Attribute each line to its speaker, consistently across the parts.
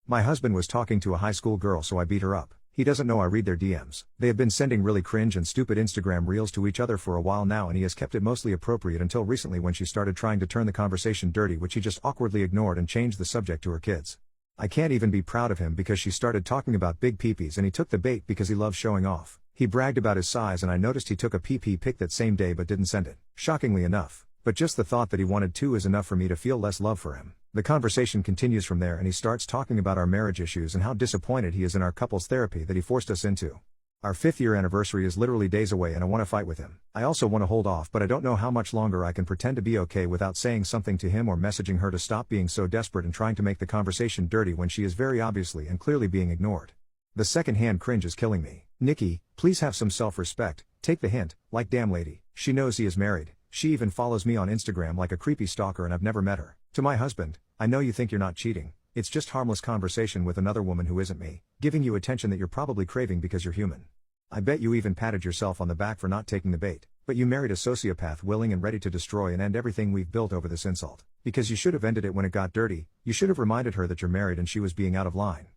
Speaker 1: My husband was talking to a high school girl, so I beat her up. He doesn't know I read their DMs. They have been sending really cringe and stupid Instagram reels to each other for a while now, and he has kept it mostly appropriate until recently when she started trying to turn the conversation dirty, which he just awkwardly ignored and changed the subject to her kids. I can't even be proud of him because she started talking about big peepees and he took the bait because he loves showing off. He bragged about his size and I noticed he took a PP pic that same day but didn't send it. Shockingly enough. But just the thought that he wanted to is enough for me to feel less love for him. The conversation continues from there and he starts talking about our marriage issues and how disappointed he is in our couples therapy that he forced us into. Our 5th year anniversary is literally days away and I want to fight with him. I also want to hold off, but I don't know how much longer I can pretend to be okay without saying something to him or messaging her to stop being so desperate and trying to make the conversation dirty when she is very obviously and clearly being ignored. The second-hand cringe is killing me. Nikki, please have some self-respect, take the hint, like damn lady, she knows he is married, she even follows me on Instagram like a creepy stalker and I've never met her. To my husband, I know you think you're not cheating, it's just harmless conversation with another woman who isn't me, giving you attention that you're probably craving because you're human. I bet you even patted yourself on the back for not taking the bait, but you married a sociopath willing and ready to destroy and end everything we've built over this insult. Because you should have ended it when it got dirty, you should have reminded her that you're married and she was being out of line.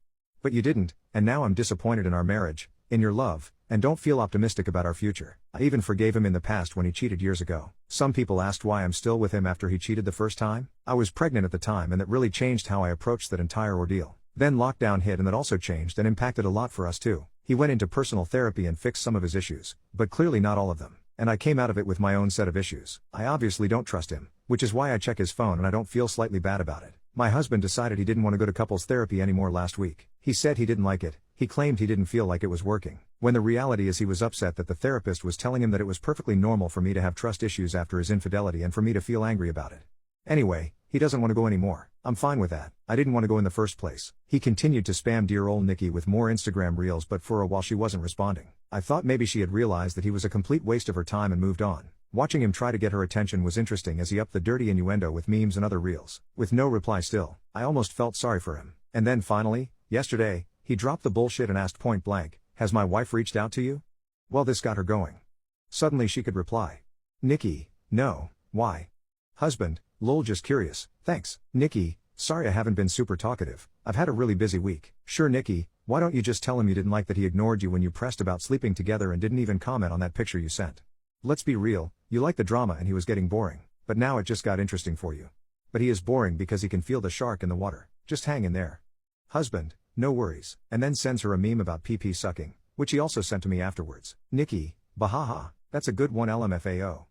Speaker 1: But you didn't, and now I'm disappointed in our marriage, in your love, and don't feel optimistic about our future. I even forgave him in the past when he cheated years ago. Some people asked why I'm still with him after he cheated the first time. I was pregnant at the time and that really changed how I approached that entire ordeal. Then lockdown hit and that also changed and impacted a lot for us too. He went into personal therapy and fixed some of his issues, but clearly not all of them. And I came out of it with my own set of issues. I obviously don't trust him, which is why I check his phone and I don't feel slightly bad about it. My husband decided he didn't want to go to couples therapy anymore last week. He said he didn't like it, he claimed he didn't feel like it was working. When the reality is he was upset that the therapist was telling him that it was perfectly normal for me to have trust issues after his infidelity and for me to feel angry about it. Anyway, he doesn't want to go anymore. I'm fine with that. I didn't want to go in the first place. He continued to spam dear old Nikki with more Instagram reels, but for a while she wasn't responding. I thought maybe she had realized that he was a complete waste of her time and moved on. Watching him try to get her attention was interesting as he upped the dirty innuendo with memes and other reels. With no reply still, I almost felt sorry for him. And then finally, yesterday, he dropped the bullshit and asked point blank, "Has my wife reached out to you?" Well, this got her going. Suddenly she could reply. Nikki, no, why? Husband, lol, just curious, thanks. Nikki, sorry I haven't been super talkative, I've had a really busy week. Sure Nikki, why don't you just tell him you didn't like that he ignored you when you pressed about sleeping together and didn't even comment on that picture you sent. Let's be real, you liked the drama and he was getting boring, but now it just got interesting for you. But he is boring because he can feel the shark in the water, just hang in there. Husband, no worries, and then sends her a meme about PP sucking, which he also sent to me afterwards. Nikki, bahaha, that's a good one LMFAO.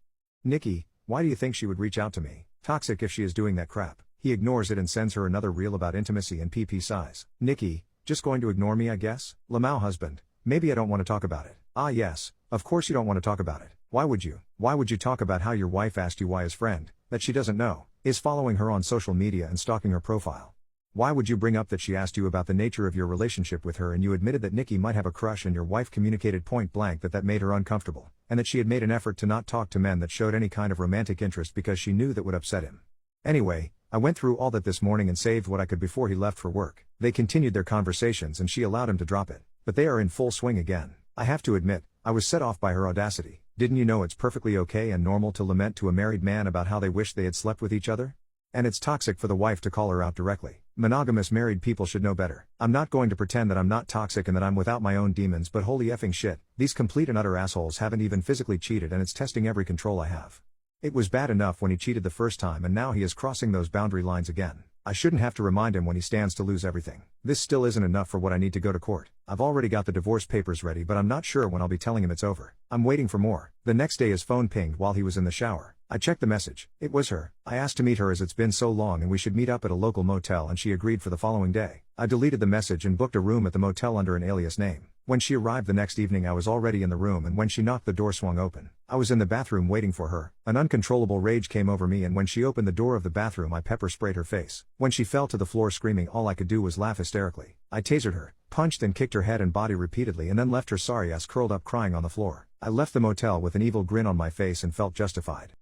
Speaker 1: Nikki, why do you think she would reach out to me? Toxic if she is doing that crap. He ignores it and sends her another reel about intimacy and PP size. Nikki, just going to ignore me I guess? Lamau husband, maybe I don't want to talk about it. Ah yes, of course you don't want to talk about it. Why would you? Why would you talk about how your wife asked you why his friend, that she doesn't know, is following her on social media and stalking her profile? Why would you bring up that she asked you about the nature of your relationship with her and you admitted that Nikki might have a crush and your wife communicated point blank that made her uncomfortable, and that she had made an effort to not talk to men that showed any kind of romantic interest because she knew that would upset him? Anyway, I went through all that this morning and saved what I could before he left for work. They continued their conversations and she allowed him to drop it, but they are in full swing again. I have to admit, I was set off by her audacity. Didn't you know it's perfectly okay and normal to lament to a married man about how they wish they had slept with each other? And it's toxic for the wife to call her out directly. Monogamous married people should know better. I'm not going to pretend that I'm not toxic and that I'm without my own demons, but holy effing shit, these complete and utter assholes haven't even physically cheated and it's testing every control I have. It was bad enough when he cheated the first time and now he is crossing those boundary lines again. I shouldn't have to remind him when he stands to lose everything. This still isn't enough for what I need to go to court. I've already got the divorce papers ready, but I'm not sure when I'll be telling him it's over. I'm waiting for more. The next day his phone pinged while he was in the shower. I checked the message. It was her. I asked to meet her as it's been so long and we should meet up at a local motel and she agreed for the following day. I deleted the message and booked a room at the motel under an alias name. When she arrived the next evening I was already in the room and when she knocked the door swung open. I was in the bathroom waiting for her. An uncontrollable rage came over me and when she opened the door of the bathroom I pepper sprayed her face. When she fell to the floor screaming all I could do was laugh hysterically. I tasered her, punched and kicked her head and body repeatedly and then left her sorry ass curled up crying on the floor. I left the motel with an evil grin on my face and felt justified.